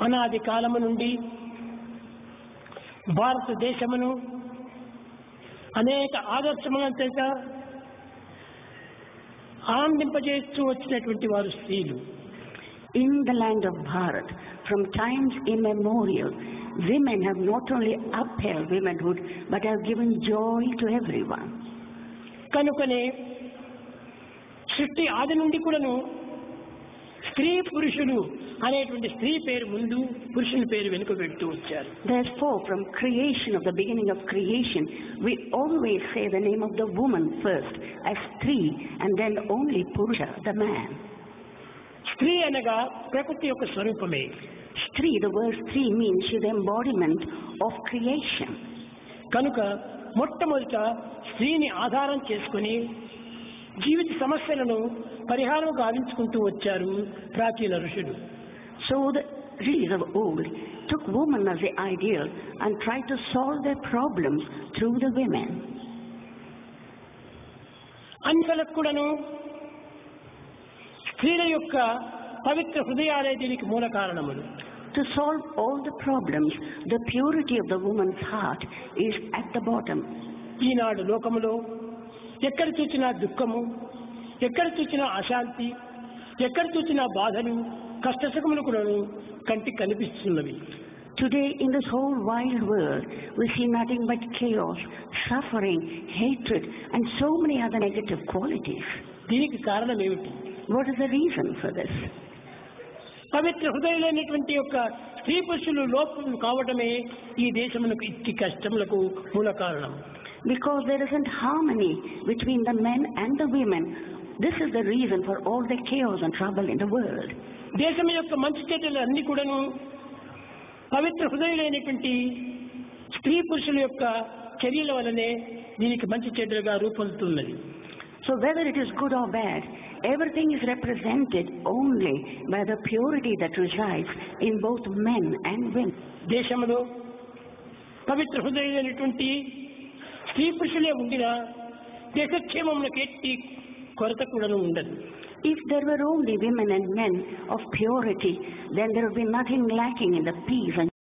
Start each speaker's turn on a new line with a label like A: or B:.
A: అనాది కాలము నుండి భారతదేశమును అనేక ఆదర్శములను చేత ఆనందింపజేస్తూ వచ్చినటువంటి వారు స్త్రీలు.
B: In the land of Bharat, from times immemorial, women have not only upheld womanhood, but have given joy to everyone.
A: కనుకనే సృష్టి ఆది నుండి కూడాను స్త్రీ పురుషులు అనేటువంటి స్త్రీ పేరు ముందు పురుషుని పేరు వెనుక పెడుతూ వచ్చారు.
B: Therefore, from creation, of the beginning of creation, we always say the name of the woman first as Stri, and then only Purusha, the man.
A: స్త్రీ అనగా ప్రకృతి యొక్క స్వరూపమే.
B: Stri, the word Stri means she is the embodiment of creation.
A: కనుక మొట్టమొదట స్త్రీని ఆధారం చేసుకుని జీవిత సమస్యలను పరిహారం గావించుకుంటూ వచ్చారు ప్రాచీన ఋషులు.
B: So the Rishis of old took woman as the ideal and tried to solve their problems through the women.
A: అన్నిలకు కూడాను స్త్రీల యొక్క పవిత్ర హృదయాలే దీనికి మూల కారణములు.
B: To solve all the problems, the purity of the woman's heart is at the bottom.
A: ఈనాడు లోకములో ఎక్కడ చూసినా దుఃఖము, ఎక్కడ చూసినా అశాంతి, ఎక్కడ చూసినా బాధలు, కష్టసుఖములు కూడా కంటికి కనిపిస్తున్నవి.
B: Today in this whole wide world, we see nothing but chaos, suffering, hatred, and so many other negative qualities.
A: దీనికి కారణం ఏమిటి?
B: What is the reason for this?
A: పవిత్ర హృదయులైనటువంటి యొక్క స్త్రీ పురుషులు లోపం కావడమే ఈ దేశమునకు ఇట్టి కష్టములకు మూల కారణం.
B: Because there isn't harmony between the men and the women. This is the reason for all the chaos and trouble in the world.
A: దేశం యొక్క మంచి చెడ్డలు అన్ని కూడాను పవిత్ర హృదయులైనటువంటి స్త్రీ పురుషుల యొక్క చర్యల వలనే దీనికి మంచి చెడ్డలుగా రూపొందుతున్నది.
B: So whether it is good or bad, everything is represented only by the purity that resides in both men and women.
A: దేశంలో పవిత్ర హృదయులైనటువంటి స్త్రీ పురుషులే ఉండినా దేశక్షేమములకు ఎట్టి కొరత కూడా ఉండదు.
B: If there were only women and men of purity, then there would be nothing lacking in the peace and